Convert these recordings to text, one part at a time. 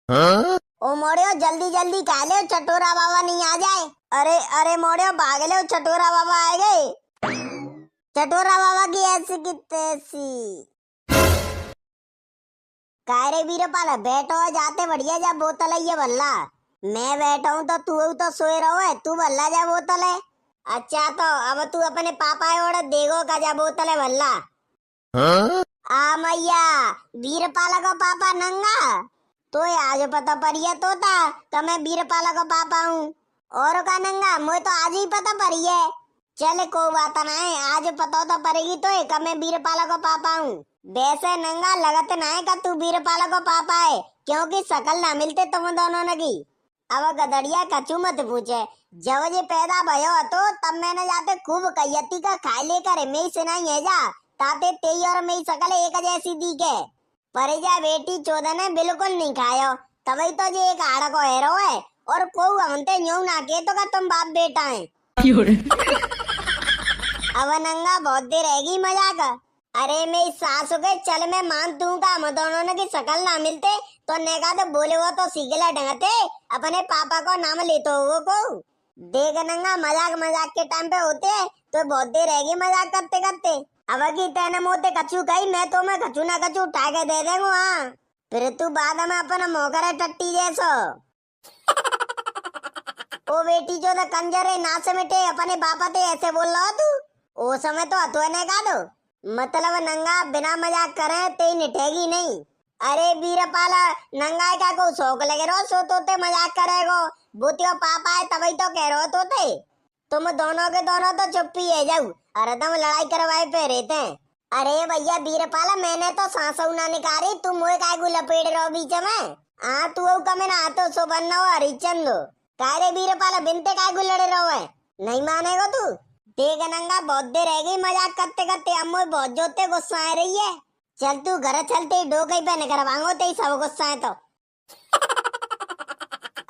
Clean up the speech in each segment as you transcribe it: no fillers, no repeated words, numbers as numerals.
ओ मोड़ियो जल्दी जल्दी खा ले, चटोरा बाबा नहीं आ जाए। अरे अरे मोड़ियो भाग ले, चटोरा बाबा आ गए। चटोरा बाबा की ऐसी की तैसी। कायरे वीरपाल बैठो, जाते बढ़िया जा बोतल है ये भल्ला। मैं बैठा हूँ तो तू तो सोए रहो है, तू भल्ला जा बोतल है। अच्छा तो अब तू अपने पापा और देगो का जा बोतल है भल्ला। आ मैया वीरपाल को पापा नंगा तो आज पता परिया तोता कि मैं वीरपाल को पापा हूँ। और का नंगा मुझे तो आज ही पता पड़ी है। चले कोई बात ना है, आज पता तो पड़ेगी तो कि मैं वीरपाल को पापा हूँ। वैसे नंगा लगत ना है कि तू वीरपाल को पापा है, क्योंकि शकल ना मिलते तुम दोनों ने की। अब गदड़िया कछु मत पूछे, जब ये पैदा भयो तो तब मैंने जाते खूब कैयती का खा लेकर मैं सुनाई है जा ताते तेई और मेरी शकल एक जैसी दिखे। पर जा बेटी चोदन ने बिल्कुल नहीं खायो, तभी तो जे एक आड़ को हेरो है और को हमते यूं ना के तो का तुम बाप बेटा है। अब नंगा बहुत देर रहेगी मजाक। अरे मेरी सासू के चल मैं मान दूंगा, हम दोनों ने की शकल ना मिलते तो नेगा तो बोले वो तो सीखला ढंगते अपने पापा को नाम लेते हो को। देख नंगा मजाक मजाक के टाइम पे होते तो बहुत देर रहेगी मजाक करते करते। अब की तेने मोते कछु कही मैं तो मैं कछु ना कछु उठा के दे देंगे। हाँ फिर तू बाद में अपना मोकर टट्टी जैसो। ओ बेटी जो तो कंजरे ना समेटे अपने बापा ते ऐसे बोल रहा तू। ओ समय तो हथुने का दो मतलब नंगा बिना मजाक करे ते निठेगी नहीं। अरे वीरपाला नंगा का को शौक लगे रो सो तोते मजाक करेगो, बुतियो पापा है तभी तो कह रहे हो तोते। तुम दोनों के दोनों तो चुप्पी है जाऊ, अरे तुम लड़ाई करवाए पे रहते हैं। अरे भैया वीरपाला मैंने तो सांसों ना निकाली, तुम मुझे काय को लपेट रहो बीच में। तू कमे ना तो सो बनना हो हरिचंद कायरे वीरपाला बिनते काय को लड़े रहो है, नहीं मानेगो तू। देख नंगा बहुत देर रह गई मजाक करते करते, अम्मो बहुत जोते गुस्सा आ रही है। चल तू घर चलते डोके पे निकर वांगो ते सब गुस्सा है तो।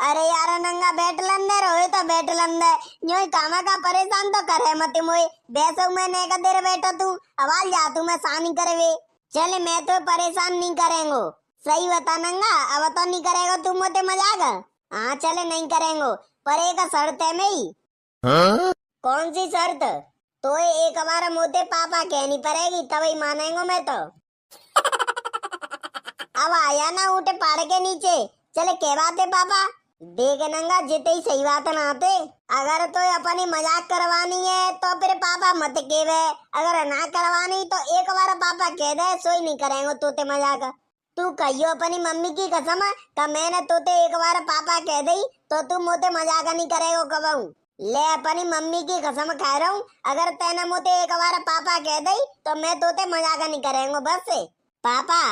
अरे यार नंगा बैठ लंदे रोए तो बैठ लंदे यूं कामा का परेशान तो करे मत मोए। वैसे मैं नहीं का देर बैठा तू आवाज जा तू मैं सानी करे वे। चल मैं तो परेशान नहीं करेंगो, सही बता नंगा अब तो नहीं करेगा तू मोते मजाक। हाँ चले नहीं करेंगो पर एक शर्त है मेरी। कौन सी शर्त? तो एक हमारा मोते पापा कहनी पड़ेगी तभी मानेंगे मैं तो। अब आया ना उठे पहाड़ के नीचे, चले क्या बात है पापा। देख नंगा जिते ही सही बात ना आते, अगर तो अपनी मजाक करवानी है तो फिर पापा मत केवे, अगर ना करवानी तो एक बार पापा कह दे सोई नहीं करेंगे तोते मजाक। तू कहियो अपनी मम्मी की कसम का मैंने तोते एक बार पापा कह दी तो तू मोते मजाक नहीं करेगो कबहू। ले अपनी मम्मी की कसम खा रहा हूँ, अगर तेने मोते एक बार पापा कह दी तो मैं तोते मजाक नहीं करेंगे बस से। पापा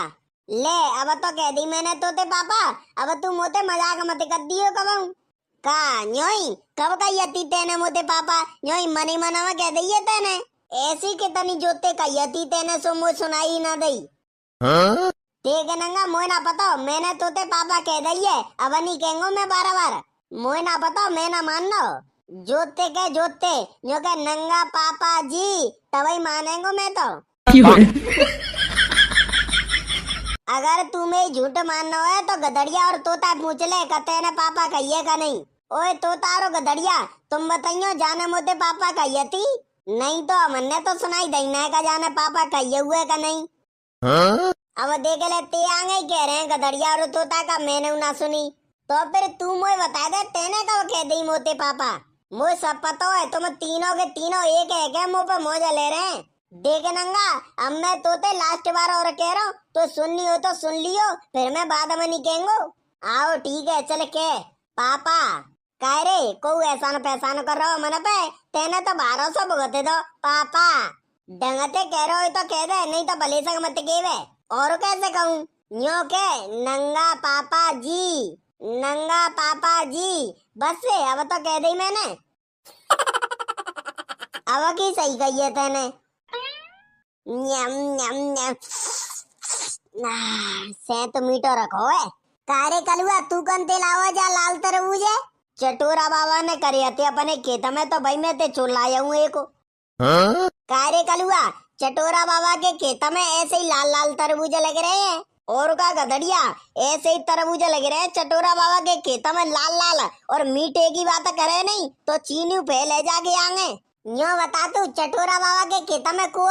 ले अब तो कह दी मैंने तोते पापा, अब तू मोते मजाक मत कर दियो कबहू। का न्योई कब कही तेने मोते पापा, न्योई मनी मना में कह दी तेने ऐसी कितनी जोते कही तेने सो मुझे सुनाई ना दई। देख नंगा मोए ना पता मैंने तोते पापा कह दी है, अब नहीं कहेंगे मैं बार बार। मोए ना पता मैं ना मानना जोते के जोते जो के नंगा पापा जी तभी मानेंगे मैं तो। अगर तुम्हें झूठ मानना है तो गदड़िया और तोता पूछ ले कहते ने पापा कहिए का नहीं। ओए तोता और गदड़िया तुम बताइयो जाने मोते पापा कहिए थी, नहीं तो हमने तो सुनाई देना का जाने पापा कहिए हुए का नहीं। अब देख ले ते आगे कह रहे हैं गदड़िया और तोता का मैंने ना सुनी, तो फिर तू मुझे बता दे तेने कब कह दी मोते पापा। मुझे सब पता है तुम तीनों के तीनों एक है क्या मुँह पे मौजा ले रहे हैं। देख नंगा अब मैं तोते लास्ट बार और कह रहा हूँ तो सुननी हो तो सुन लियो, फिर मैं बाद में नहीं कहूँगा। आओ ठीक है चल के पापा कह रे को ऐसा न पैसा न कर रहा हो मन पे, तेने तो 1200 भुगते दो पापा। डंगते कह रहे हो तो कह दे नहीं तो भले सक मत केवे। और कैसे कहूँ न्यो के नंगा पापा जी, नंगा पापा जी बस से अब तो कह दी मैंने। अब की सही कही है तेने। न्यम न्यम न्यम से तो मीठो रखो है। कारे कलुआ तू कन ते लावा जा लाल तरबूज है, चटोरा बाबा ने करे थे अपने खेत में तो भाई मैं ते चोर लाया हूँ एक। कारे कलुआ चटोरा बाबा के खेत में ऐसे ही लाल लाल तरबूज लग रहे हैं, और का गधड़िया, ऐसे ही तरबूज लगे रहे चटोरा बाबा के खेत में लाल लाल, और मीठे की बात करे नहीं तो चीनी पे ले जाके आगे। यो बता तू चटोरा बाबा के खेत में को?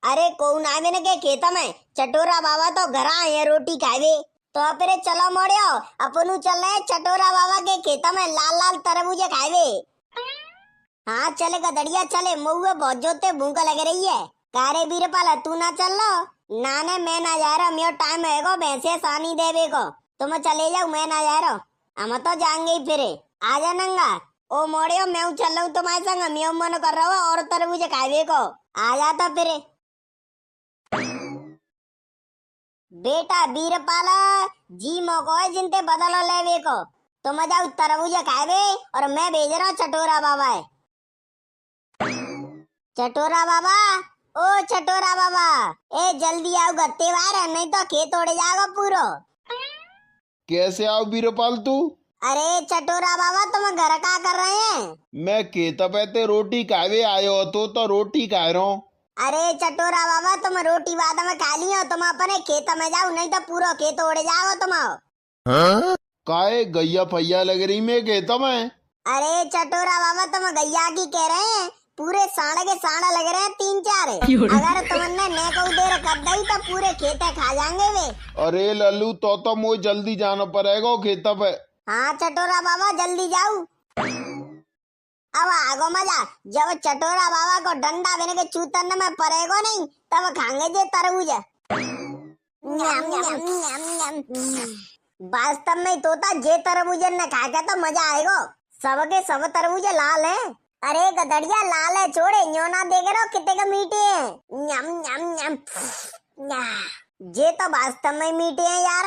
अरे कौन आवे न के खेत में, चटोरा बाबा तो घर आए रोटी खावे। तो फिर चलो मोड़ियो, अपनू चल रहे चटोरा बाबा के खेत में लाल लाल तरबूज खावे। हाँ चले गधड़िया चले, मऊए बहुत जोते भूख लग रही है। कारे बीरपाल तू ना चल लो? ना ना मैं ना जा रहा, मेरा टाइम है गो भैंसे सानी देवे को। तुम चले जाओ, मैं ना जा रहा, हम तो जाएंगे ही फिर। आ जा नंगा। ओ मोड़ियो मैं चल रहा हूँ तुम्हारे संग, मैं मन कर रहा हूँ और तरबूज खावे को। आ जाता फिर। बेटा बीरपाल जी मोको है जिनते बदलो लेवे को। तुम जाओ तरबूज खावे और मैं भेज रहा हूँ चटोरा बाबा है। चटोरा बाबा, ओ चटोरा बाबा, ए जल्दी आओ गत्ते बाहर, नहीं तो खेत उड़ जाएगा पूरो। कैसे आओ बीरपाल तू? अरे चटोरा बाबा तुम घर का कर रहे हैं? मैं खेत पे ते रोटी खावे आयो तो रोटी खा रहा हूँ। अरे चटोरा बाबा तुम रोटी बाद में खा लियो, तुम अपने खेत में जाओ, नहीं तो पूरा खेत उड़ जाओ तुम। काहे गैया फैया लग रही मैं खेत में? अरे चटोरा बाबा तुम गैया की कह रहे हैं, पूरे साढ़े के साढ़े लग रहे हैं 3-4। अगर तुमने ने को देर कर दी तो पूरे खेत खा जाएंगे वे। अरे लल्लू तो मुझे जल्दी जाना पड़ेगा खेत पे। हाँ चटोरा बाबा जल्दी जाओ। अब आगो मजा, जब चटोरा बाबा को डंडा देने के चूतन में पड़ेगा नहीं तब खाएंगे जे तरबूज। वास्तव में तोता जे तरबूज न खा के तो मजा आएगा। सबके सब तरबूज लाल है। अरे गधड़िया लाल है छोड़े, न्यो ना देख रहे हो कितने का मीठे हैं। न्यम न्यम न्यम। जे तो वास्तव में मीठे हैं यार।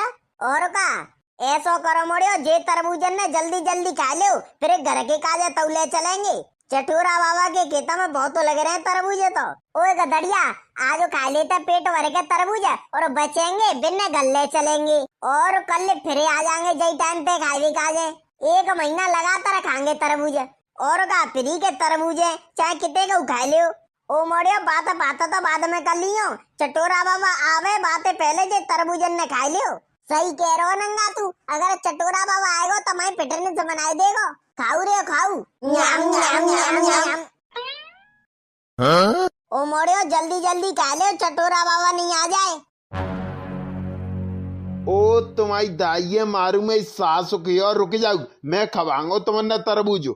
और का ऐसा करो मोड़ियो, जे तरबूजन ने जल्दी जल्दी खा लो, फिर घर के काजे तौले चलेंगे। चटोरा बाबा के खेतों में बहुत लग रहे हैं तरबूज। तो ओए गधड़िया आज खा लेते पेट भर के तरबूज और बचेंगे बिन गले चलेंगे, और कल फिर आ जाएंगे जई टाइम पे खाए काजे। 1 महीना लगातार खाएंगे तरबूज, और का फ्री के तरबूज चाहे कितने का उठा लियो। ओ मोड़ियो बात तो बाद में कर लियो, चटोरा बाबा आवे बातें पहले जे तरबूजन ने खा लियो। सही कह रहे हो नंगा तू, अगर चटोरा बाबा आएगो तो मैं पिटने से बनाई देगो। खाऊ रे खाऊ। न्याम न्याम न्याम न्याम। ओ मोड़ियो जल्दी जल्दी खा लियो, चटोरा बाबा नहीं आ जाए। ओ तुम्हारी दाइये मारू मैं सास की, और रुक जाओ मैं खवाऊंगा तुमने तरबूज।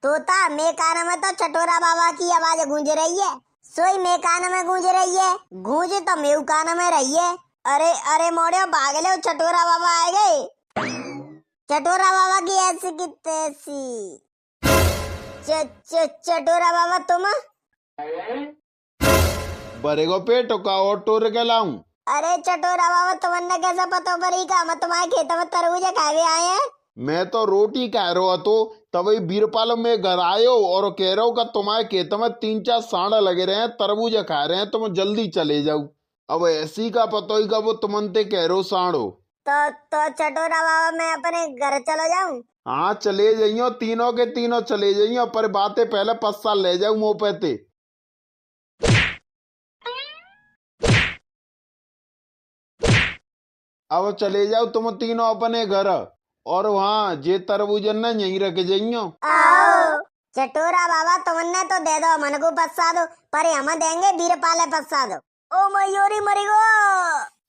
तोता मे कान में तो चटोरा बाबा की आवाज गूंज रही है, सोई मे कान में गूंज रही है, गूंज तो मेऊ कान में रही है। अरे अरे मोड़ियो भाग लो, चटोरा बाबा आ गए। चटोरा बाबा की ऐसी की तैसी। चटोरा बाबा तुम बरेगो पेट का और टोर के लाऊं? अरे चटोरा बाबा तुमने कैसा पता परी का मैं तुम्हारे खेत में तरबूज खावे आए हैं? मैं तो रोटी कह रहा तो तभी बीरपाल में घर आयो और कह रहा हूँ कि तुम्हारे खेत में 3-4 सांड लगे रहे हैं, तरबूज खा रहे हैं, तुम जल्दी चले जाओ। अब ऐसी का पता ही का वो तुमनते कह रहे हो सांडो। तो चटोरा बाबा मैं अपने घर चलो जाऊं? हाँ चले जाइयो, तीनों के तीनों चले जाइयो, पर बातें पहले 5 साल ले जाऊ मुँह पे। अब चले जाओ तुम तीनों अपने घर, और वहाँ जे तरबूजन न यहीं रख जाइयो। चटोरा बाबा तुमने तो दे दो मन को पस्सा दो, पर हम देंगे बीरपाले पस्सा दो। ओ मयूरी मरी गो।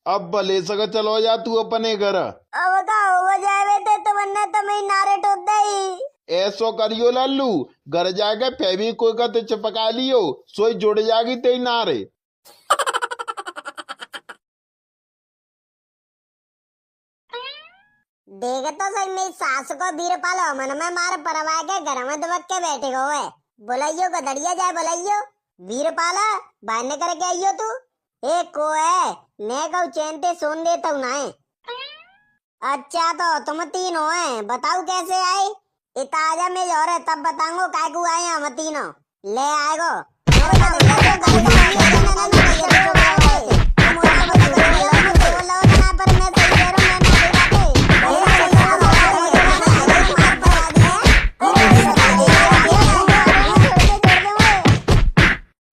अब भले सका चलो जा तू अपने घर। अब का हो जाए थे तुमने तो मैं नारे ठोक दई। ऐसो करियो लल्लू, घर जाके फेवी कोई का ते चिपका लियो, सोई जुड़ जागी ते नारे। देख तो सही मेरी सास को बीरपाल मन में मार परवाह के घर में दबक के बैठे हुए। बुलाइयो गधड़िया जाए बुलाइयो। बीरपाल बाहर करके आइयो तू। एक को है ने कऊ चैनते सोन देता हूँ ना। अच्छा तो तुम तीनों हैं, बताओ कैसे आए? इतना आजा में और है तब बताऊंगा काय को आए हम तीनों। ले आएगो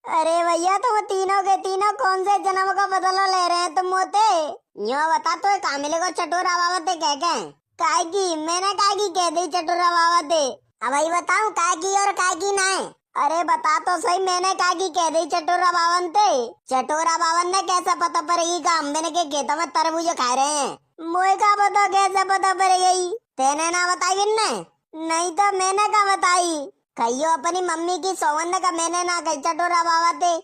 अरे भैया तुम तीनों के तीनों कौन से जन्म का बदला ले रहे हैं तुम मोते? रहो चटोरा बाबा ते कह काय की मैंने काय की कह दी चटोरा बाबा ते। अब वही बताऊं काय की और काय की ना है। अरे बता तो सही मैंने काय की कह दी चटोरा बावन ते। चटोरा बावन ने कैसा पता पड़ेगी का हम मैंने के खेतों में तरबूज खा रहे हैं। मोए का पता कैसे पता पड़ेगी तेने ना बताई ने। नहीं तो मैंने का बताई कहियो अपनी मम्मी की सौगंध का मैंने ना कही चटोरा बाबा ते।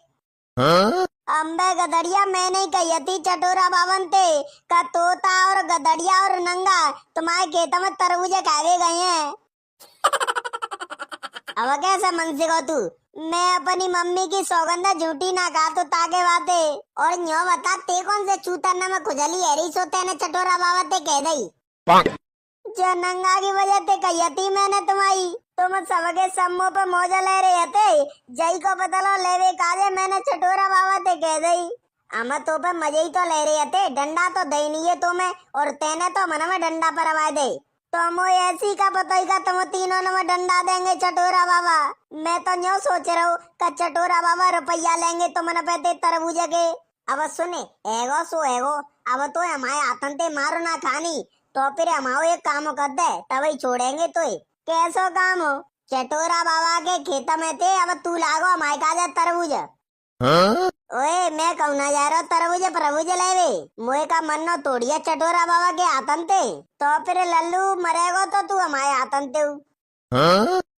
अम्बे गदड़िया मैंने ही कही थी चटोरा बावन ते का तोता और गदड़िया और नंगा तुम्हारे खेतों में तरबूजे खावे गए हैं। अब कैसे मन से तू मैं अपनी मम्मी की सौगंधा झूठी ना खा तो ताके बाते। और न्यो बता ते कौन से चूतरने में खुजली एरी सोते ने चटोरा बाबा ते कह दई जनंगा की वजह ते कही थी मैंने तुम्हारी। तुम सबके सम्मो पे मौजा ले रहे थे जई को बदलो लेवे काजे मैंने चटोरा बाबा ते कह दई। हम तो पे मजे ही तो ले रहे थे डंडा तो दे नहीं है तुम्हें और तेने तो मन में डंडा परवा दे। तुम ऐसी का पता ही का तुम तीनों ने में डंडा देंगे चटोरा बाबा। मैं तो न्यो सोच रहा हूँ का चटोरा बाबा रुपया लेंगे तो मन पे तरबूजे के। अब सुने एगो सो एगो अब तो हमारे आतन ते मारो ना खानी तो फिर हमारो एक काम कर दे तभी छोड़ेंगे तो कैसो काम हो। चटोरा बाबा के खेत में थे अब तू लागो हमारे काजा तरबूज। ओए मैं कहूँ ना जा रहा तरबूज प्रभुज लेवे मोए का मन न तोड़िया चटोरा बाबा के आतन ते तो फिर लल्लू मरेगो तो तू हमारे आतन ते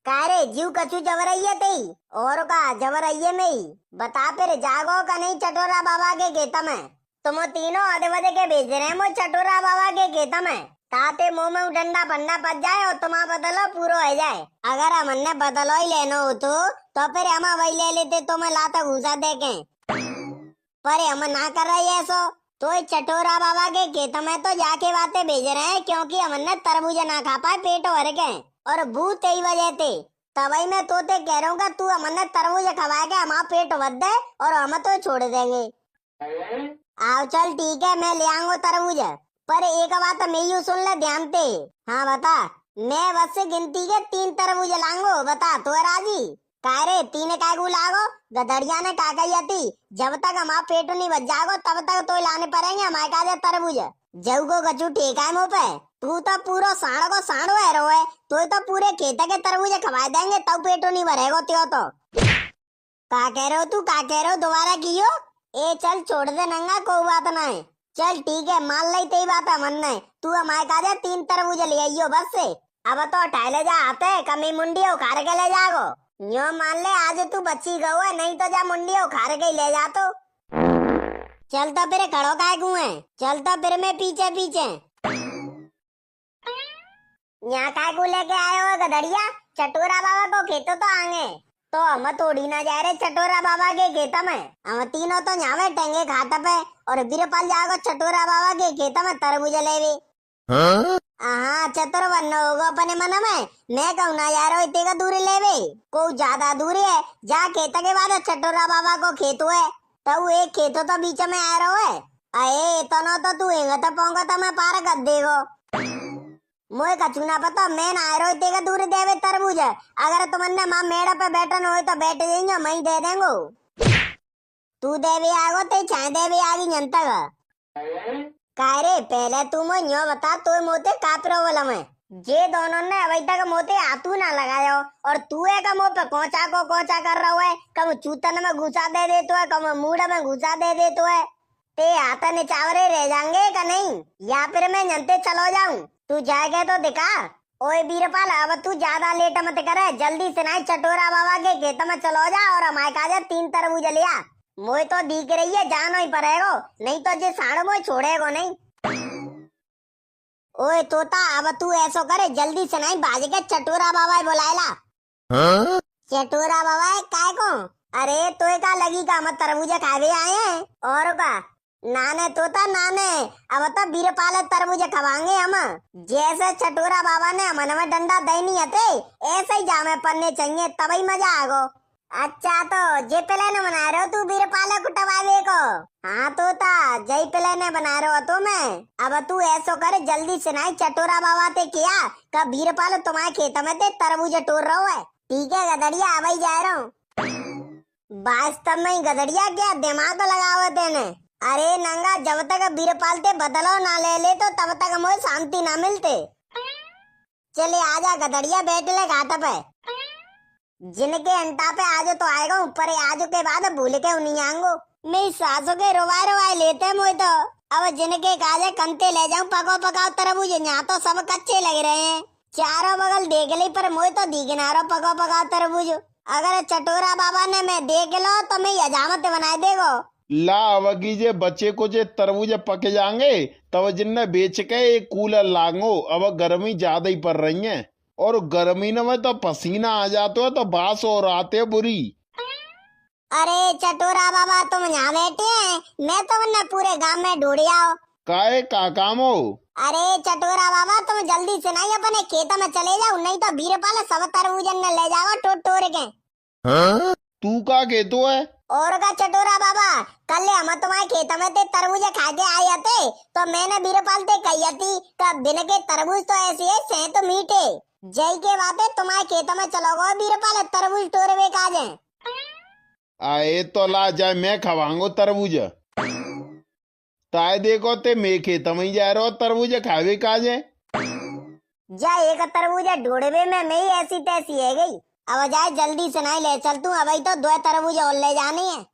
कारे जीव कछु जबरइये ते और का जबरइये में ही बता फिर जागो का नहीं चटोरा बाबा के खेत में। तुम तीनों आधे बजे के भेज रहे हैं चटोरा बाबा के खेत में ताते मुंह में डंडा पन्ना पच जाए और तुम बदलो पूरा हो जाए। अगर हमने बदलो ही लेना हो तो फिर हम वही ले लेते तो मैं लाता घुसा देके पर हम ना कर रही ऐसो तो चटोरा बाबा के खेत में तो जाके बातें भेज रहे हैं क्योंकि हमने तरबूज ना खा पाए पेट भर के और भूत यही वजह थे। तभी मैं तोते कह रहा हूँ तू हमने तरबूज खवा के हमारा पेट भर दे और हम तो छोड़ देंगे। आओ चल ठीक है मैं ले आऊंगा तरबूज पर एक बात मैं यूं सुन ले ध्यान से। हाँ बता मैं बस से गिनती के 3 तरबूज लाऊंगो बता तो राजी कारे 3 कागू लागो गदड़िया ने का कही थी जब तक हमारा पेट नहीं बच जागो तब तक तो लाने पड़ेंगे हमारे काजे तरबूज। जऊ को गचू ठेका है मुँह पे तू तो पूरा साढ़ को साढ़ो है रो है तो पूरे खेत के तरबूज खवा देंगे तब पेटो नहीं भरेगो त्यो तो का कह रहे हो तू का कह रहे हो दोबारा कियो। ए चल छोड़ दे नंगा कोई बात ना है चल ठीक है मान ली तेरी बात है मन नहीं तू हमारे काजे 3 तरबूज ले आइयो बस से। अब तो उठा ले जा आते कमी मुंडी उखाड़ के ले जागो यो मान ले आज तू बच्ची गौ है नहीं तो जा मुंडी उखाड़ के ले जा तो चल तो फिर खड़ो काय है चल तो फिर मैं पीछे पीछे यहाँ काय को लेके आए हो गधड़िया चटोरा बाबा को खेतो तो आगे तो हम थोड़ी ना जा रहे चटोरा बाबा के खेत में हम तीनों तो यहाँ बैठेंगे खाट पे और बीरपाल जाओ चटोरा बाबा के खेत में तरबूज लेवे। हाँ चतुर बनना होगा अपने मन में मैं कहूँ ना यार इतने का दूरी लेवे को ज्यादा दूरी है जा खेत के बाद चटोरा बाबा को खेत है तो एक खेतो तो बीच में आ रहा है अये तो न तो तू हेगा तो पाऊंगा तो मैं पार कर देगो मोए कछु ना पता मैं ना आ रहा इतने का दूरी देवे तरबूज अगर तुमने माँ मेड़ा पे बैठन हो तो बैठ जाएंगे मैं दे देंगो तू देवी आगो ते चाहे देवी आगी जनता का कारे पहले तुम यो बता तो मोते कापरो वाला में जे दोनों ने अभी तक मोते आतू ना लगायो और तू है का मुंह पे कोचा को कोचा कर रहा है कम चूतन में घुसा दे दे तो है कम मूड में घुसा दे दे तो है ते हाथ निचावरे रह जाएंगे का नहीं या फिर मैं जनते चलो जाऊं तू जाएगा तो दिखा। ओए बीरपाल अब तू ज्यादा लेट मत करे जल्दी से ना चटोरा बाबा के खेत में चलो जा और हमारे काजे 3 तरबूज लिया मोए तो दिख रही है जानो ही पड़ेगो नहीं तो जे साढ़ मोए छोड़ेगो नहीं। ओए तोता अब तू ऐसो करे जल्दी से नहीं बाज के चटोरा बाबा बुलाएला। चटोरा बाबा काय को अरे तो का लगी का हम तरबूज खावे आए हैं और का नाने तोता नाने अब तो बीरपाल तरबूज खवाएंगे हम जैसे चटोरा बाबा ने मन में डंडा दे नहीं आते ऐसे ही जामे पन्ने चाहिए तभी मजा आगो। अच्छा तो जे पहले ने बना रहे हो तू बीरपाल कुटवावे को। हाँ तोता जय पहले ने बना रहे हो तो मैं अब तू ऐसो करे जल्दी से ना चटोरा बाबा ते किया का बीरपाल तुम्हारे खेत में ते तरबूज टोर रहा है ठीक है गदड़िया अब ही जा रहा हूँ। वास्तव में गदड़िया क्या दिमाग लगाओ तेने अरे नंगा, जब तक बीरपाल ते बदलो ना ले ले तो तब तक मुझे शांति ना मिलते। चले आजा गदड़िया, बैठ ले घाट पे। जिनके अंटा पे आज तो आएगा ऊपर, आज के बाद भूल के नहीं आऊंगो। मेरी सासों के रोवाए रोवाए लेते मुझे तो। अब जिनके काजे कंते ले जाऊं पकाओ पकाओ तरबूज, यहाँ तो सब कच्चे लग रहे हैं। चारों बगल देख ली पर मुझे तो दिखना रहा पकाओ पकाओ तरबूज। अगर चटोरा बाबा ने मैं देख लो तो मैं हजामत बनाए देगो। ला अवगी जे बच्चे को जे तरबूज पक जाएंगे तब जिनने बेच के एक कूलर लागो। अब गर्मी ज्यादा ही पड़ रही है और गर्मी में तो पसीना आ जाता है तो बास और आते बुरी। अरे चटोरा बाबा, तुम यहाँ बैठे हैं, मैं तुमने पूरे गांव में ढूंढ आओ। काहे का काम हो? अरे चटोरा बाबा, तुम जल्दी से नहीं अपने खेत में चले जाओ, नहीं तो बीरपाल सब तरबूजन ने ले जाओ टोट टोर के। हाँ? तू का कहतो है? और का चटोरा बाबा, कल हम तुम्हारे खेत में ते तरबूज खा के आए थे तो मैंने बीरपाल ते कही थी कि बिन के तरबूज तो ऐसे है सह तो मीठे। जय के बातें तुम्हारे खेत में चलोगे बीरपाल, तरबूज टोरवे का जाए। आए तो ला जाए, मैं खवाऊंगो तरबूज। ताए देखो ते मैं खेत में ही जा रहा तरबूज खावे का जाए। जा एक तरबूज ढूंढवे में मैं ही ऐसी तैसी है गई। अब जाए जल्दी से नहीं ले चल तू, अब तो 2 तरबूज और ले जाने हैं।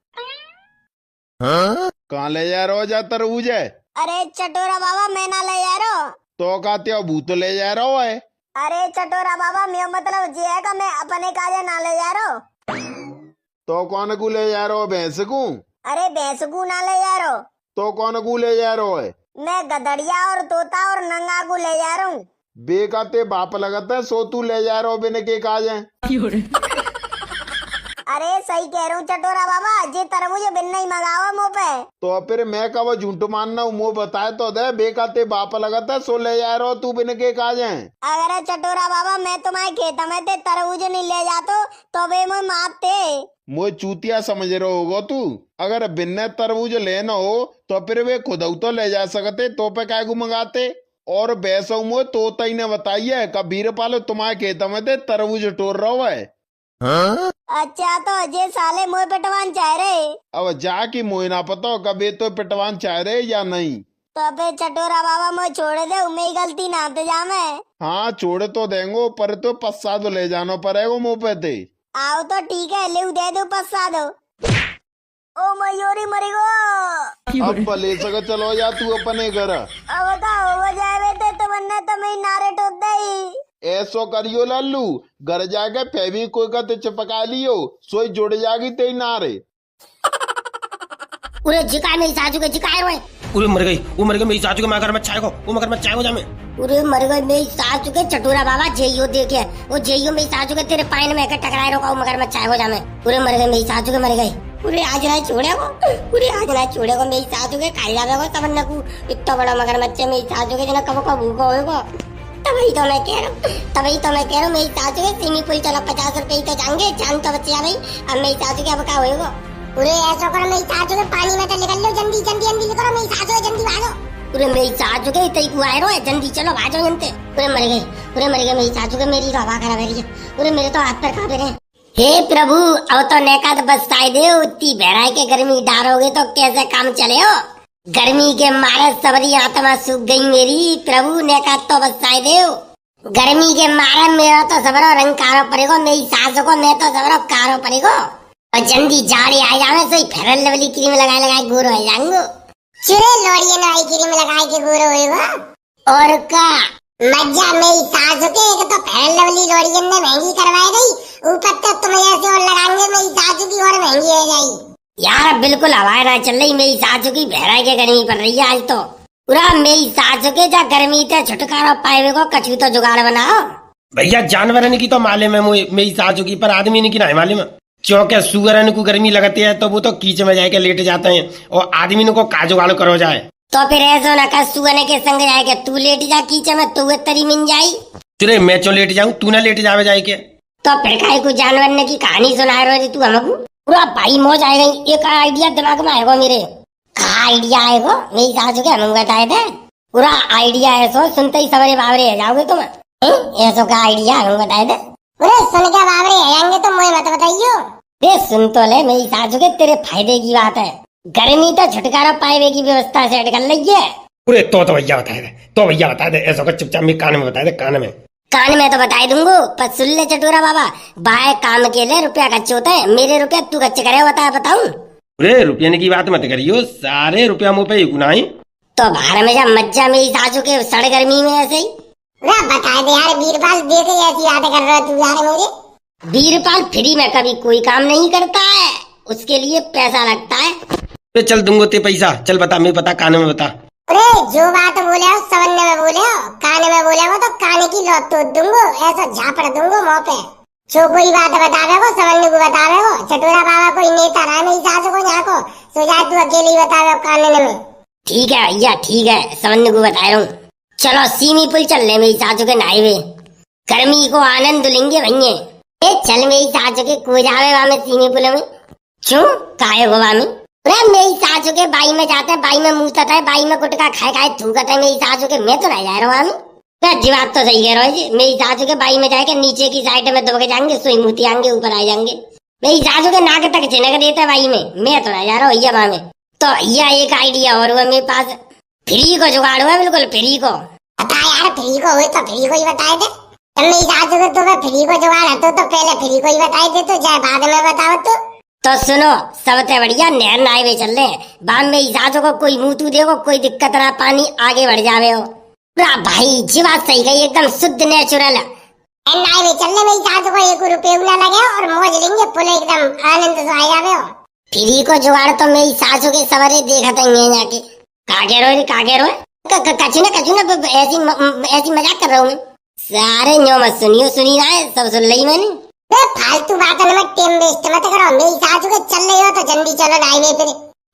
हाँ? कहाँ ले जा रहा हो जा तरबूज है? अरे चटोरा बाबा, मैं ना ले जा रहा हूँ। तो कहते हो भूत ले जा रहा है? अरे चटोरा बाबा, मेरा मतलब ये है कि मैं अपने काजे ना ले जा रहा हूँ। तो कौन को ले जा रहा हो? भैंस को? अरे भैंस को ना ले जा रहा हूँ। तो कौन को ले जा रहा है? मैं गदड़िया और तोता और नंगा को ले जा रहा हूँ। बेकाते बाप लगता है सो तू ले जा रहा हो बिन के काज है। अरे सही कह रहा हूँ चटोरा बाबा, जे तरबूज बिन नहीं मंगाओ मुँह पे। तो फिर मैं कब झूठ मानना हूँ? मुँह बताए तो दे, बेकाते बाप लगता है सो ले जा रहा हो तू बिन के काज है। अगर चटोरा बाबा मैं तुम्हारे खेत में ते तरबूज नहीं ले जातो तो वे मुझे मारते। मुझे चूतिया समझ रहे होगो तू। अगर बिन्ने तरबूज लेना हो तो फिर वे खुद तो ले जा सकते, तो पे काय को मंगाते। और वैसा मुझे तोता ही ने बताइए का बीरपाल तुम्हारे खेत में ते तरबूज टोर रहा है। हाँ? अच्छा तो जे साले मुँह पिटवान चाह रहे। अब जा की मुझे ना पता हो कभी तो पिटवान चाह रहे या नहीं। तो फिर चटोरा बाबा मुझे छोड़ दे, मेरी गलती ना तो जामे। हाँ छोड़ तो देंगो पर तो पस्सा तो ले जाना पड़ेगा मुँह पे ते। आओ तो ठीक है, ले दे दो पस्सा दो। ओ मयूरी मरी गो। अब ले सके चलो जा तू अपने घर। अब तो हो जाए तो वरना तो मैं नारे टोक दई। ऐसो करियो लल्लू, घर जाके फेविक्विक का ते चिपका लियो, सोई जुड़ जागी ते नारे। पूरे जिकाए मेरी सासू के जिकाए रोए। पूरे मर गई, वो मर गई मेरी सासू के मगरमच्छ आएगो, वो मगरमच्छ आएगो जामे। पूरे मर गई मेरी सासू के चटोरा बाबा, जेइयो देखे वो जेइयो मेरी सासू के तेरे पाइन में टकराए रोका, वो मगरमच्छ आएगो जामे। पूरे मर गई मेरी सासू के, मर गई। पूरे आज ना छोड़ेगो, पूरे आज ना छोड़ेगो मेरी सासू के, खाई जावेगो तब न को इतना बड़ा मगरमच्छ मेरी सासू के जना कब का भूखा होएगो। तभी तो मैं कह रहा हूँ मेरी सासू के स्विमिंग पूल चलो 50 रुपए ही तो जाएंगे, जान तो बच्चे भाई। अब मेरी सासू के अब क्या होएगो। पूरे ऐसा करो मेरी सासू के पानी में तो निकल लो, जल्दी जल्दी जल्दी करो मेरी सासू के, जल्दी भागो। पूरे मेरी सासू के इतनी कुआए रो, जल्दी चलो भागो जनते। पूरे मर गए मेरी सासू के, मेरी तो हवा खराब है। पूरे मेरे तो हाथ पैर कांपे रहे। हे प्रभु, अब तो नेका तो बसाई दे, इतनी बहराई के गर्मी डारोगे तो कैसे काम चले हो। गर्मी के मारे सबरी आत्मा सूख गई मेरी, प्रभु नेका तो बसाई दे। गर्मी के मारे मेरा तो सबरो रंग कारो पड़ेगो, मेरी सासू को मैं तो सबरो कारो पड़ेगो। और जल्दी जाड़े आ जावे सही फेरल लवली क्रीम लगाए गोरो हो जाएंगो। चुरे लोड़िए नई क्रीम लगाए के गोरो होएगा। और का मजा मेरी सासू के, एक तो फेरल लवली लोड़ियन ने महंगी करवाई गई, ऊपर तो तुम ऐसे और लगाएंगे मेरी सासू की और महंगी हो जाएगी। यार बिल्कुल हवाएं ना चल रही, मेरी सासू की बहराई के गर्मी पड़ रही है आज तो। पूरा मेरी सासू के जा गर्मी से छुटकारा पाए को कछु तो जुगाड़ बनाओ। भैया जानवर की तो मालूम है मेरी सासू की, पर आदमी ने की ना मालूम है। क्योंकि सुअरन को गर्मी लगती है तो वो तो कीच में जाके लेट जाते हैं, और आदमी को का जुगाड़ करो जाए। तो फिर ऐसा ना कर, सुअर के संग जाए तू लेट जा कीच में, तू तरी मिल जाई। चुरे मैं चो लेट जाऊँ, तू ना लेट जावे जाए के। तो फिर काय को जानवर ने की कहानी सुना रही तू हमको। पूरा भाई मौज आ गई, एक आइडिया दिमाग में आएगा मेरे। कहा आइडिया आएगा मेरी सासू के, हम बताए थे पूरा आइडिया है। सो सुनते ही सवरे बावरे है जाओगे तुम। ऐसा का आइडिया हम बताए थे। सुन के बावरे आएंगे तो मुझे मत बताइयो। सुन तो ले मेरी सासू के, तेरे फायदे की बात है। गर्मी तो छुटकारा पाए की व्यवस्था सेट कर लीजिए। अरे तो भैया बता दे, तो भैया बता दे, ऐसा कर चुपचाप मेरे कान में बता दे, कान में। कान में तो बता दूंगा, पर सुन ले चटूरा बाबा, बाय काम के लिए रुपया खर्च होता है, मेरे रुपया तू खर्च करे बताऊं? अरे रुपये की बात मत करियो, सारे रुपया मुँह पे गुनाई। तो बाहर में जा मज्जा मेरी सासू के सड़ गर्मी में ऐसे ही बता दे यार। बीरपाल दे के ऐसी बातें कर रहा है तू यार मुझे। बीरपाल फ्री में कभी कोई काम नहीं करता है, उसके लिए पैसा लगता है। अरे चल दूंगो ते पैसा, चल बता, मैं बता, कान में बता। अरे जो बात बोले हो सवन्ने में बोले हो, कान में बोले हो तो कान की लौट तो दूंगो, ऐसा झापड़ दूंगो मुंह पे। जो कोई बात बतावे हो सवन्ने को बतावे हो, चटोरा बाबा कोई नेता रहा नहीं सासू को यहाँ को, सो जा तू अकेले ही बतावे कान में। ठीक है भैया ठीक है, सवन्ने को बता रहा हूँ। चलो सीमी पुल चल ले मेरी सासू के नहाए हुए, गर्मी को आनंद लेंगे भैया। चल मेरी सासू के को जावे वहां में सीमी पुल में। क्यों काहे हो वहां में? अरे मेरी सासू के बाई में जाते हैं, बाई में मुंह तता है, बाई में गुटका खाए खाए थूकता है मेरी सासू के, मैं तो नहीं जा रहा हूँ। जी बात तो सही कह रहे हो जी, मेरी सासू के बाई में जाके नीचे की साइड में दबके जाएंगे, सोई मुती आएंगे, ऊपर आ जाएंगे। मेरी सासू के नाक तक चिनक देता है बाई में, मैं तो नहीं जा रहा हूँ भैया वहां में। तो भैया एक आइडिया और हुआ मेरे पास, फ्री को जुगाड़ हुआ, बिल्कुल फ्री को। बता यार फ्री को हुई तो फ्री को ही बताए थे। मेरी सासू को तुम्हें फ्री को जुगाड़ है तो पहले फ्री को ही बताए थे, तो चाहे बाद में बताओ तो सुनो सबसे बढ़िया नहर नहाए हुए चल रहे हैं, बाद में सासू को कोई मुंह तू देखो, कोई दिक्कत ना, पानी आगे बढ़ जावे हो। भाई जी बात सही गई, एकदम शुद्ध नेचुरल नहाए हुए चल रहे, मेरी सासू को 1 रुपये ना लगे और मौज लेंगे फुल एकदम आनंद से आ जावे हो। फ्री को जुगाड़ तो मेरी सासू के सवरे देखा था जाके। कागे रो कछु ना ऐसी मजाक कर रहा हूँ मैं। सारे न्यो मत सुनियो, सुनी ना है सब सुन ली मैंने। फालतू बातों में टाइम वेस्ट मत करो, मेरी सासू के चल रही हो तो जल्दी चलो हाईवे पे।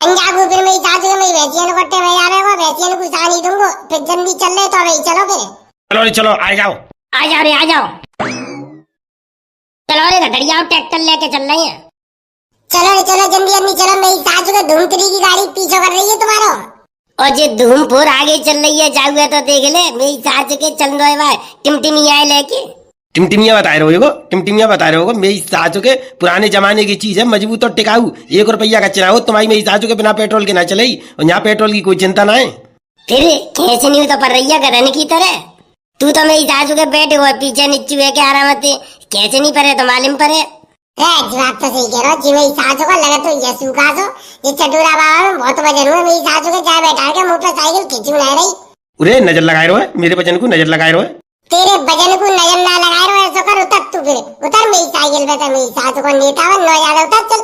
पंजाब फिर मेरी सासू के मेरी भैंसियन कट्टे में जा रहे हो, भैंसियन को सानी दूंगो, फिर जल्दी चल रहे तो वही चलो फिर। चलो रे चलो, आ जाओ रे आ जाओ। चलो रे घड़ियाओ, ट्रैक्टर लेके चल रहे हैं। चलो जल्दी चलो, मेरी सासू के धूमतरी की गाड़ी पीछे कर रही है तुम्हारा। और जे धूमपुर आगे चल रही है जाऊगा तो देख ले, मेरी सासू के चल रहे भाई टिमटिमिया लेके। टिमटिमिया बता रहे हो, टिमटिमिया बता रहे हो, मेरी सासू के पुराने जमाने की चीज है, मजबूत और टिकाऊ, 1 रुपया का चलाओ, तुम्हारी मेरी सासू के बिना पेट्रोल के ना चले, और यहाँ पेट्रोल की कोई चिंता ना है। फिर खींचनी तो पड़ रही है गधन की तरह, तू तो मेरी सासू के बैठे हुए पीछे नीचे है, क्या आराम से खींचनी पड़े तो मालूम पड़े। बात तो सही कह रहा जी, मेरी सासू का लगा तो ये सुखासो, ये चटूरा बाबा में बहुत वजन हुआ, मेरी सासू के चाय बैठा के मुंह पे साइकिल खींची नहीं रही। अरे नजर लगाए रहो, मेरे वजन को नजर लगाए रहो। तेरे वजन को नजर ना लगाए रहो, ऐसा कर उतर तू, फिर उतर मेरी साइकिल पे, तो मेरी सासू को नेता बन, ज्यादा उतर चल।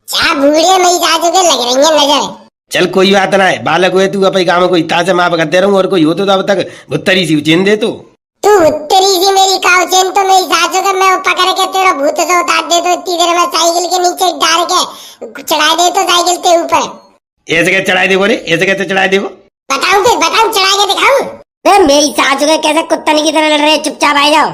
क्या बूढ़े मेरी सासू के लग रही है नजर। चल कोई बात ना है, बालक हुए तू अपने काम को इतना से माफ करते रहूं, और कोई हो तो अब तक भुत्तरी सी उचेन दे तू उत्तरी सी मेरी काउचेन तो मेरी सासू के मैं पकड़ के तेरा भूत से उतार दे, तो इतनी देर में साइकिल के नीचे डाल के चढ़ा दे तो साइकिल के ऊपर। ऐसे कैसे चढ़ाई देवो रे, ऐसे कैसे चढ़ाई देवो? बताऊं चढ़ा के दिखाऊं? मेरी सासू के कैसे कुत्तनी की तरह लड़ रहे, चुपचाप आ जाओ।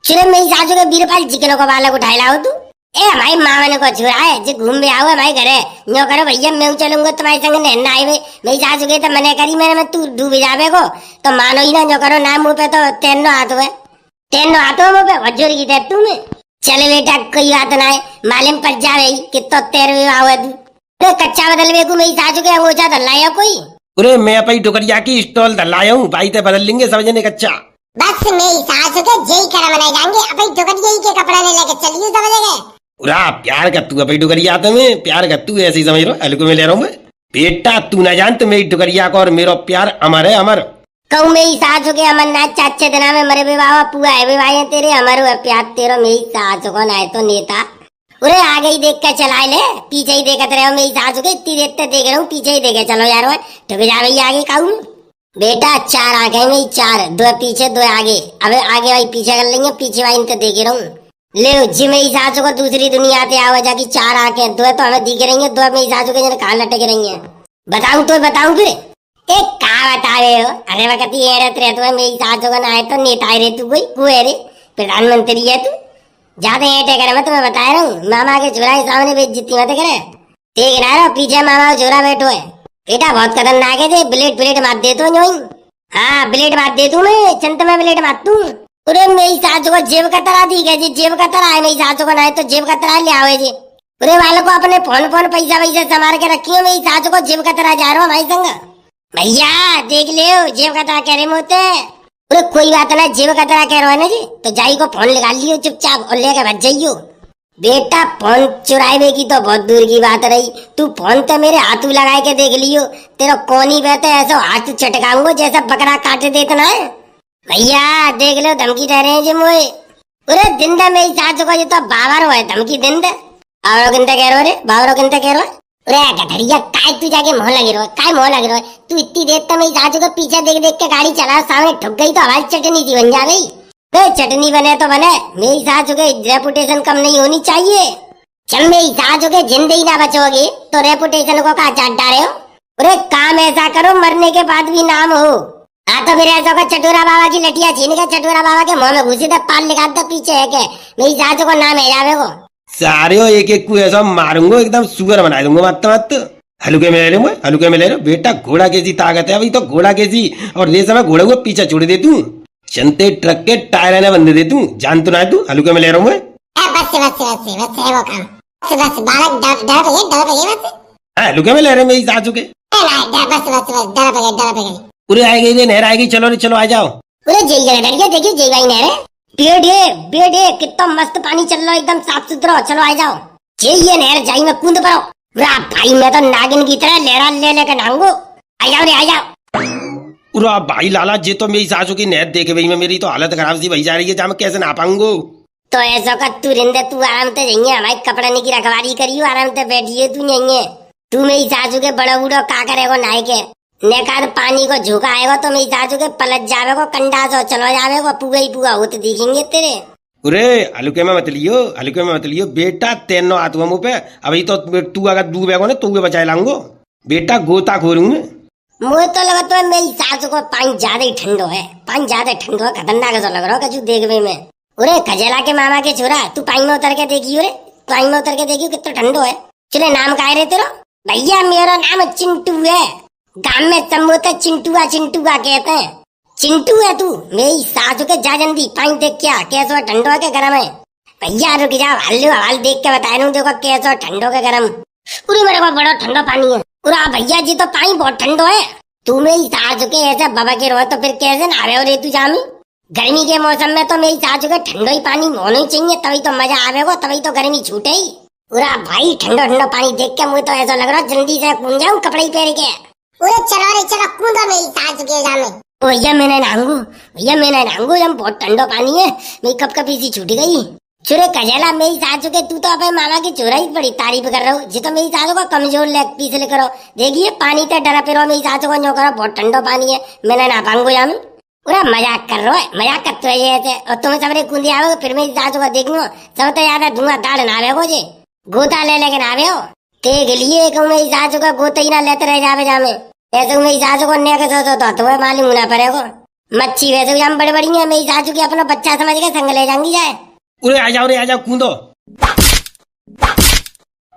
चलो मेरी सासू के बीरपाल चिकनों का बालक उठाए लाओ तू। ए भाई मामन को छुरा है जो घूम में आओ भाई घरे, न्यो करो भैया मैं चलूंगा तुम्हारे संग नहना आए हुए, मेरी सासू के तो मने करी मैंने तू डूब जावे को, तो मानो ही ना, जो करो ना मुंह पे तो तेनो हाथ हुए मुंह पे वजूर की दे तू में। चले बेटा कोई बात ना है, मालूम पड़ जावे कितो तेरे आवे तू। कच्चा बदल वे को मेरी सासू के अंगूठा धलाया कोई। अरे मैं अपनी टुकड़िया की स्टॉल धलाया हूँ, भाई ते बदल लेंगे सब जने कच्चा। बस मेरी सासू के जय कर मनाए जाएंगे, अपनी टुकड़िया के कपड़ा ले लेके चलिए सब जगह। उरा प्यार कर तू अपनी टुकड़िया तो मैं प्यार कर तू ऐसे ही समझ लो, हल्को में ले रहा हूँ मैं। बेटा तू ना जानत मेरी टुकड़िया को और मेरा प्यार अमर है, अमर। कहूँ मेरी सासू के अमरनाथ चाचे दिना में मरे विवाह पुआ है विवाह तेरे, अमर हुआ प्यार तेरो मेरी सासू को ना तो नेता। उरे आगे ही देख कर चला ले, पीछे ही देखते रहो मेरी सासू के, इतनी देर तक देख रहा हूँ, पीछे ही देखे चलो यार, ठुक जा रही आगे कहूँ। बेटा 4 आंखें मेरी, 4, 2 पीछे 2 आगे, अब आगे भाई पीछे कर लेंगे, पीछे भाई तो देख रहा हूँ। ले जी मेरी सासू को दूसरी दुनिया से आवा जाकी 4 आंखें, 2 तो हमें दिख रही है, 2 मेरी सासू के जन कहाँ लटक रही है। बताऊं तो बताऊं फिर एक कहा बता रहे हो? अरे वक्त ये रहते तो मेरी सासू का ना है तो नेता रे तू, कोई कुए रे प्रधानमंत्री है तू, ज्यादा एटे करे मैं तुम्हें बता रहा हूँ। मामा के चोरा के सामने बेइज्जती मत करे, देख रहा है पीछे मामा का चोरा बैठो है। बेटा बहुत खतरनाक है, ब्लेड मार दे तो नहीं। हाँ ब्लेड मार दे तू, मैं चंत में ब्लेड मार तू। अरे मेरी सासू को जेब का तरह दी गई जी, जेब का तरह है मेरी सासू को ना है तो जेब का तरह ले आओ जी। पूरे वालों को अपने फोन फोन पैसा वैसा संभाल के रखी हो, मेरी सास को जेब कतरा जा रहा हूँ भाई संग। भैया देख लियो जेब कतरा कह रहे मोते। पूरे कोई बात ना, जेब कतरा कह रहे हो ना जी, तो जाई को फोन लगा लियो चुपचाप और लेकर भज जाइयो। बेटा फोन चुराए की तो बहुत दूर की बात रही, तू फोन तो मेरे हाथू लगा के देख लियो, तेरा कौन ही बहते ऐसा हाथ चटकाऊंगा जैसा बकरा काट देता ना। भैया देख लो धमकी दे रहे हैं जी मोए। पूरे दिन दे मेरी सास को ये तो बावर है धमकी दिन दे। बावरो किंते कह रहे हो रे, बावरो किंते कह रहे हो? अरे गधरिया काय तू जाके मोह लगे रहो, काय मोह लगे रहो? तू इतनी देर तक मेरी सास को पीछे देख देख के गाड़ी चला, सामने ठुक गई तो हमारी चटनी सी बन जा गई। चटनी बने तो बने, मेरी सास के रेपुटेशन कम नहीं होनी चाहिए। चल मेरी सास के जिंदगी ना बचोगी तो रेपुटेशन को कहा चाट डाले हो। अरे काम ऐसा करो मरने के बाद भी नाम हो। हाँ तो फिर ऐसा कर चटोरा बाबा की लटिया छीन के चटोरा बाबा के मुंह में घुसी दे, पाल निकाल दे पीछे है के मेरी सास को नाम है जावे को। सारे एक एक को ऐसा मारूंगा, एकदम सुगर बना दूंगा मत मत। हल्के में ले रहे हो, हल्के में ले रहे हो। बेटा घोड़ा कैसी ताकत है अभी तो, घोड़ा कैसी, और रेस में घोड़े को पीछे छोड़ दे तू, चलते ट्रक के टायर ने बंद दे तू, जान तो ना तू। हल्के में ले रहा हूँ मैं। बस है वो काम, बस बालक डर बस। हल्के में ले रहे मेरी सासू के। बस डर। पूरे आ गई नहर आ गई, चलो रे चलो आ जाओ। पूरे देखिए जय भाई नहर बेड है कितना मस्त पानी चल रहा है, एकदम साफ सुथरा। चलो आ जाओ, ये नहर जाई में कूद पड़ो। भाई मैं तो नागिन की तरह लहरा ले लेकर नहाऊंगो। आ जाओ रे आ जाओ। पूरा भाई लाला जे तो मेरी सासू की नहर देखे भाई में मेरी तो हालत खराब सी भई जा रही है, जहाँ मैं कैसे नहा पाऊंगो। तो ऐसा कर तू रिंदे, तू आराम से जाइए, हमारे कपड़ा नहीं की रखवारी करियो, आराम से बैठिए तू नहीं। तू मेरी सासू के बड़ा बूढ़ो का करेगो नहाए के, नेकार पानी को झोंका आएगा तो मेरी सासू के पलट जावे को, कंडा सो चलो जावे को, पूगा ही पूगा होते दिखेंगे तेरे। अरे हल्के में मत लियो, हल्के में मत लियो बेटा, तेनो हाथ हुआ मुँह पे। अभी तो तू अगर डूबेगो ना तो बचाए लाऊंगो बेटा, गोता खोलूंगा मैं। मुझे तो लगा तो मेरी सासू को पानी ज्यादा ही ठंडो है, पानी ज्यादा ठंडो है, खतरनाक ऐसा लग रहा है कछु देखने में। अरे खजेला के मामा के छोरा, तू पानी में उतर के देखियो रे, पानी में उतर के देखियो कितना ठंडो है। चले नाम का रे तेरा? भैया मेरा नाम चिंटू है, गांव में समूह चिंटुआ चिंटुआ कहते हैं। चिंटू है तू, मेरी सासू के जा जल्दी पानी देख क्या कैसा ठंडो है के गरम है। भैया रुक जा, हाल देख के बता दूं देखो कैसा ठंडो के गरम। पूरी मेरे को बड़ा ठंडा पानी है। पूरा भैया जी तो पानी बहुत ठंडो है। तू मेरी सासू के ऐसे बाबा के रो तो फिर कैसे नहावे हो रे तू जामी? गर्मी के मौसम में तो मेरी सासू के ठंडो ही पानी होना ही चाहिए, तभी तो मजा आवेगा, तभी तो गर्मी छूटे ही। पूरा भाई ठंडा ठंडा पानी देख के मुझे तो ऐसा लग रहा जल्दी से कूद जाऊं कपड़े ही पहन के। पूरे चलो कूदो मेरी सासू के जामे। भैया मैंने नहाऊंगू, जब बहुत ठंडा पानी है, मेरी कप कपी सी छूट गई। चुरे कजेला मेरी सासू के, तू तो अपने मामा की चोरा ही बड़ी तारीफ कर रहा हूँ जी, तो मेरी सासू को कमजोर लेग पीस ले करो। देखिए पानी तो डरा पे रहो, मेरी सासू को जो करो बहुत ठंडा पानी है, मैंने ना पाऊंगो जामी। पूरा मजाक कर रहा है, मजाक करते है ऐसे, और तुम्हें सबरे कूदे आओ फिर मेरी सासू को देखनो सब तो याद है धुआं दाड़ नावे को जी, गोता ले लेके नावे हो देख लिए मेरी सासू का गोता ही ना लेते रह जावे जामे। ऐसे मेरी सासू को ने तो तुम्हें मालूम होना पड़ेगा। मच्छी वैसे हम बड़ी बड़ी है, मेरी सासू की अपना बच्चा समझ के संग ले जाएंगी जाए। उरे आ जाओ रे, आ जाओ कूदो।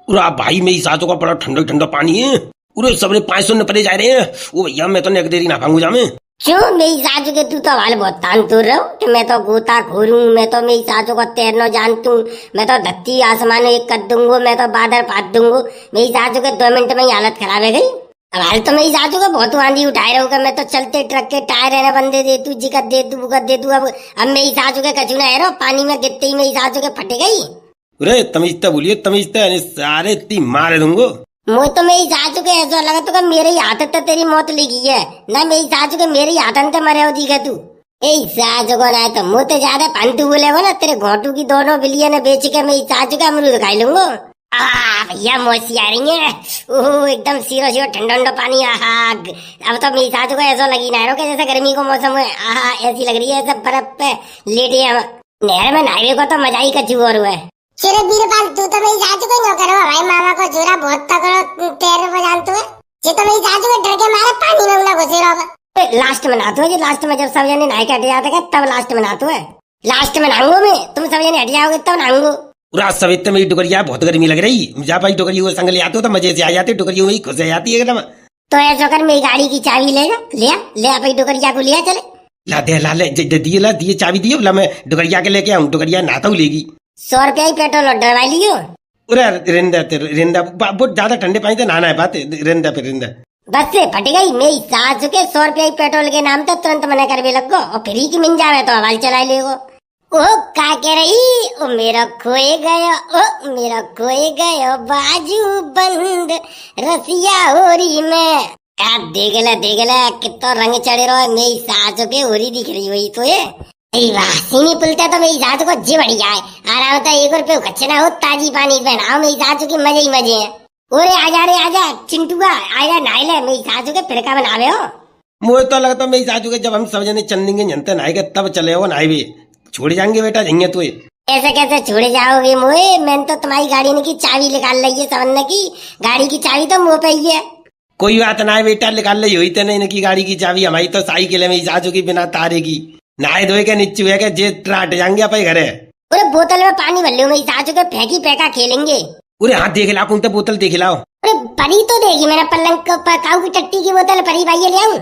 उरा भाई मेरी सासू का बड़ा ठंडा ठंडा पानी है। उरे सबरे 500 न पड़े जा रहे हैं। वो भैया मैं तो नेक देरी ना पाऊंगा जामे। क्यों मेरी सासू के, तू तो हाल बहुत तान तोड़ रहा हूँ कि मैं तो गोता खोलूं, मैं तो मेरी सासू को तैरना जानतू, मैं तो धरती आसमान एक कर दूंगो, मैं तो बादल पात दूंगो। मेरी सासू के 2 मिनट में ही हालत खराब है गई। अब हाल तो मेरी सासू का बहुत आंधी उठाए रहोगे, मैं तो चलते ट्रक के टायर है बंदे दे तू जिकत दे तू बुकत दे तू। अब मेरी सासू के कचूना है रो, पानी में गिरते ही मेरी सासू के फटे गई। अरे तमीजता बोलिए, तमीजता सारे ती मारे दूंगो। मुझे तो मेरी सासू के ऐसा लगा तो मेरे हाथ तो तेरी मौत लगी है ना, मेरी सासू के मेरे हाथन से मरे हो दिखे तू। ए सासू को ना तो मुँह तो ज्यादा फंटू बोले ना, तेरे घोटू की दोनों बिलियन बेच के मेरी सासू का अमरूद खाई लूंगो। भैया मौसी आ रही है, ओह एकदम सीरो सीरो ठंडा ठंडा पानी। आहा अब तो मेरी सासू को ऐसा लगी ना कि जैसे गर्मी को मौसम है। आहा ऐसी लग रही है ऐसे बर्फ पे लेटे हम नहर में नहाने को, तो मजा ही कचू और हुआ है। चलो बीरपाल तू तो मेरी सासू को न करो, भाई मामा को जोरा बहुत तगड़ा तैरने को जानते हो, ये तो मेरी सासू को डर के मारे पानी में उंगला घुसे रहोगे। लास्ट में नहाते हो जी, लास्ट में जब सब जने नहाए के हट जाते हैं तब लास्ट में नहाते हो। लास्ट में नहाऊंगा मैं, तुम सब जने हट जाओगे तब नहाऊंगा। पूरा सवेत मेरी टुकरिया बहुत गर्मी लग रही, जा भाई टुकरियों को संग ले आते हो तो मजे से आ जाते, टुकरियों में ही खुश जाती है एकदम। तो ऐसा कर मेरी गाड़ी की चाबी लेगा, ले भाई टुकरिया को लिया चले। ला दिए चाबी दिए, मैं टुकरिया के लेके आऊँ, टुकरिया नहाता हूँ लेगी। 100 रुपया ही पेट्रोल और डरवा लियो। अरे रिंदा रिंदा बहुत ज्यादा ठंडे पानी से नहाना है बात रिंदा पे रिंदा। बस से फट गई मेरी सास के 100 रुपया पेट्रोल के नाम तो तुरंत मना कर भी लगो और फ्री की मिल जावे तो हवाल चला लेगो। ओ का कह रही ओ मेरा खोए गया ओ मेरा खोए गया बाजू बंद रसिया होरी में देख ले कितना रंग चढ़े रहो मेरी सास के होरी दिख रही हुई तो ये वाह सीनी पुलता तो मेरी सास को जी बढ़िया है आराम होता 1 रुपये खर्चना हो ताजी पानी पहनाओ मेरी सास की मजे ही मजे है। ओरे आजा रे आजा चिंटुआ आजा नहाई ले मेरी सासू के फिरका बनावे हो। मुझे तो लगता मेरी सासू के जब हम सब जने चंदेंगे जनते नहाएंगे तब चले हो नहाए भी छोड़ जाएंगे बेटा झंगे तो ऐसे कैसे छोड़ जाओगे मोए मैंने तो तुम्हारी गाड़ी की चाबी निकाल ली है सवन्न की गाड़ी की चाबी तो मुँह पे ही है। कोई बात ना है बेटा निकाल ली हुई तो नहीं इनकी गाड़ी की चाबी हमारी तो साइकिल है मेरी सासू की बिना तारे की नहाए धोए के नीचे हुए के जे ट्राट जाएंगे अपने घरे। अरे बोतल में पानी भर लो मेरी सासू के फेंकी फेंका खेलेंगे। अरे हाथ देख लाओ कौन तो बोतल देख लाओ। अरे परी तो देगी मेरा पलंग काऊ की टट्टी की बोतल परी भाई ले आऊं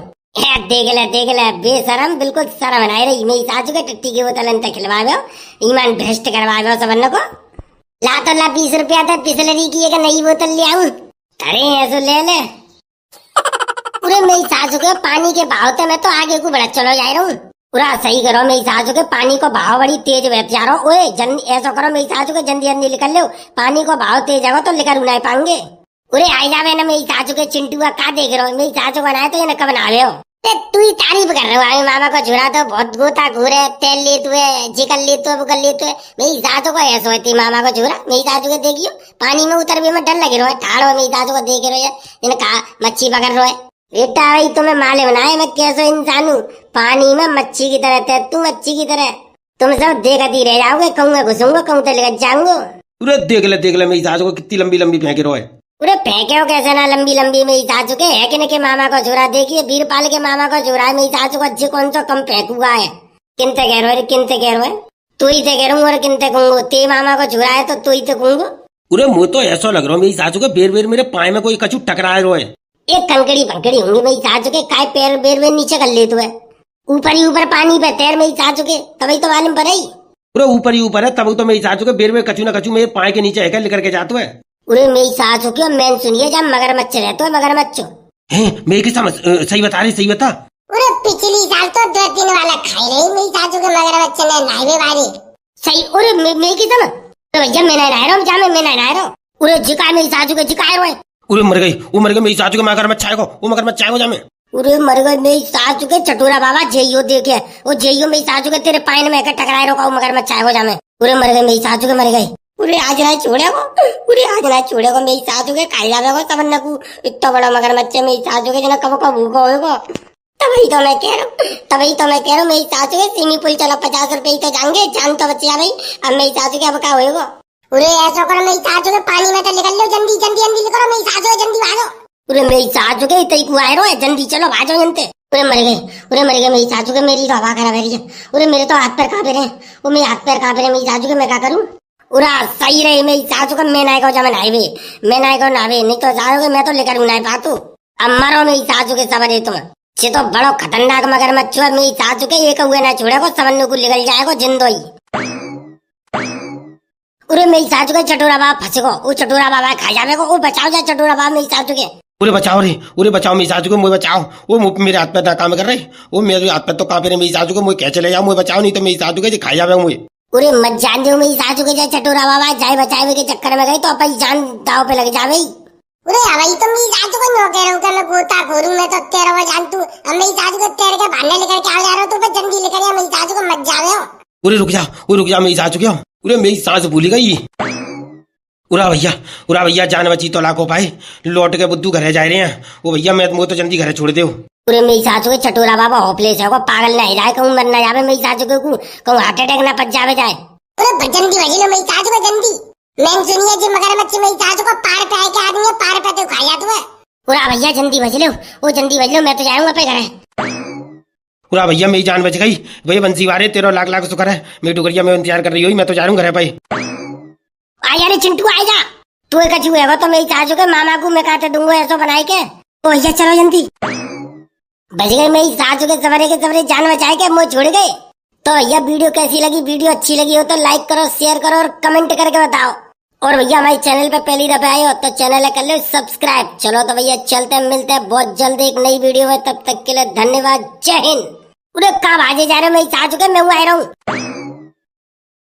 देख ले बेशरम बिल्कुल शर्म बनाई रही मेरी सासू के टट्टी की बोतल अंत खिलवावे ईमान भ्रष्ट करवावे सबन को ला तो ला 20 रुपया था बिस्लरी की एक नई बोतल ले आऊं अरे ऐसो ले ले। पूरे मेरी सासू के पानी के भाव थे मैं तो आगे को बड़ा चलो जा रहा हूँ पूरा सही करो मेरी सासू के पानी को भाव बड़ी तेज बहत जा रहा हूँ ओए ऐसा करो मेरी सासू के जल्दी जल्दी निकल लो पानी को भाव तेज आगो तो लेकर उनाए पाएंगे। उरे आई जावे ना मेरी सासू के चिंटुआ का देख रहे हो मेरी सासू बनाए तो ये न कब बनावे हो तू ही तारीफ कर रहे हो आई मामा को झुरा तो बहुत गोता घूरे तेल ले तू है जिकल ले तू बुकल ले तू है मेरी सासू को ऐसा होती मामा को झुरा मेरी सासू को देखियो पानी में उतर भी मैं डर लगे रहो ठाड़ो मेरी सासू को देख रहे हो कहा मच्छी पकड़ रहे बेटा भाई तुम्हें माले बनाए मैं कैसे इंसान हूँ पानी में मच्छी की तरह थे तू मच्छी की तरह तुम सब देखती रह जाओगे कहूँगा घुसूंगा कहूँ तो लेकर जाऊंगा। अरे देख ले मेरी सासू को कितनी लंबी लंबी फेंके रहो है। अरे फेंके हो कैसे ना लंबी लंबी मेरी सासू के है कि के मामा को झोरा देखिए वीरपाल के मामा को झोरा मेरी सासू को अच्छे कौन सा कम फेंकुआ है किनते कह रहे हो किनते कह रहे हो तू ही से कह रहा हूँ और किनते कहूंगा ते मामा को झोरा है तो तू ही से कहूंगा। अरे मुझे तो ऐसा लग रहा है मेरी सासू के बेर बेर मेरे पाए में कोई कछु टकराए रहो है एक कंकड़ी भंकड़ी होंगी मेरी सासू के काय पैर बेर में नीचे कर ले तू है ऊपर ही ऊपर पानी पे तैर मेरी सासू के तभी तो मालूम पड़े पूरा ऊपर ही ऊपर है तब तो मेरी सासू के बेर में कछु ना कछु मेरे पाए के नीचे है लेकर के जाते है। अरे मेरी सासू की मैंने सुनिए जब मगरमच्छ रहते है मगरमच्छ मेरी की समझ सही बता रही सही बता। अरे पिछली साल तो 2-3 वाला खाई रही मेरी सासू के मगरमच्छ ने नाइवे वाली सही। अरे मेरी की समझ भैया मैं नहा रहा हूँ जा मैं नहा रहा हूँ अरे जिका मेरी सासू के जिकाए रहे उरे मर गई वो मर गई मेरी सासू के मगरमच्छ आएगा वो मगरमच्छ आएगा जा मैं उरे मर गई मेरी सासू के चटोरा बाबा जइयो देखे वो जइयो मेरी सासू के तेरे पाइन में टकराए रखा मगरमच्छ आएगा जा मैं उरे मर गई मेरी सासू के मर गई उरे आज ना छोड़े को उरे आज ना छोड़े को मेरी सासू के खाई जावे को तब न को इतना बड़ा मगरमच्छ मेरी सासू के जना कब कब भूखा होएगा तभी तो मैं कह रहा हूँ मेरी सासू के सिमी पुल चलो 50 रुपए ही तो जाएंगे जान तो बच्चे भाई अब मेरी सासू के अब क्या होएगा। उरे ऐसा करो मेरी सासू के पानी में तो निकल लो जल्दी जल्दी जल्दी करो मेरी सासू जल्दी भागो उरे मेरी सासू के तई को आए रो जल्दी चलो भागो जनते उरे मर गए मेरी सासू के मेरी तो हवा खराब है रही है उरे मेरे तो हाथ पैर कांपे रहे वो मेरे हाथ पैर कांपे रहे मेरी सासू के मैं क्या करूं उरा सही रहे मेरी सासू का मैं नायको जा मैं नाइवे मैं नायको नावे नहीं तो जाओगे मैं तो लेकर उनाए पातू अब मरो मेरी सासू के सवरे तुम ये तो बड़ो खतरनाक मगरमच्छ है मेरी सासू के एक हुए ना छोड़े को समन्नू को निकल जाएगा जिंदो ही। उरे मेरी सासू के चटोरा बाबा फंसे को वो चटोरा बाबा खा जावे को वो बचाओ जा चटोरा बाबा मेरी सासू के उरे बचाओ रे उरे बचाओ मेरी सासू को मुझे बचाओ वो मेरे हाथ पे ना काम कर रहे वो मेरे हाथ पे तो कांपे रहे मेरी सासू को मुझे क्या चले जाओ मुझे बचाओ नहीं तो मेरी सासू के खा जावे मुझे। उरे मत जान दो मेरी सासू के जाए चटोरा बाबा जाए बचावे के चक्कर में गई तो अपन जान दाव पे लग जावे। उरे हवाई तुम मेरी सासू को नो कह रहा हूँ कि मैं गोता खोरूं मैं तो तेरा वो जान तू अब मेरी सासू को तेरे के भांडे लेकर के आ जा रहा हूँ तो जल्दी लेकर आ मेरी सासू को मत जावे हो। उरे रुक जा मेरी सासू क्या उरे मेरी सांस भूली गई उरा भैया जान बची तो लाखों पाए लौट के बुद्धू घरे जा रहे हैं वो भैया मैं तो जल्दी घरे छोड़ दे। पूरे मेरी सासू के चटोरा बाबा होपलेस है पागल ना जाए कहूँ मर ना जावे मेरी सासू को कहूँ हार्ट अटैक ना पच जावे जाए। अरे जल्दी भजी लो मेरी सासू को जल्दी मैंने सुनिए जी मगरमच्छ मेरी सासू को पार पे आके आदमी है पार पे तो खा जाता है। पूरा भैया जल्दी भज लो वो जल्दी भज लो मैं तो जाऊंगा पे घरे। पूरा भैया मेरी जान बच गई भैया बंसी वारे 13 लाख लाख शुक्र है मेरी टुकड़िया में इंतजार कर रही हुई मैं तो जा रहा हूँ घर पे। आजा रे चिंटू आजा तू एक कछु है तो मेरी सासू के मामा को मैं काटे दूंगा ऐसा बनाए के तो भैया चलो जल्दी बच गई मेरी सासू के सवरे जान बचाए के मुझे छोड़ गए। तो भैया वीडियो कैसी लगी वीडियो अच्छी लगी हो तो लाइक करो शेयर करो और कमेंट करके बताओ। और भैया हमारे चैनल पे पहली दफा आए हो तो चैनल कर लो सब्सक्राइब। चलो तो भैया चलते हैं, मिलते हैं बहुत जल्द एक नई वीडियो में, तब तक के लिए धन्यवाद, जय हिंद। उरे कहाँ भागे जा रहे हो, मैं आ चुके, मैं आ रहा हूँ।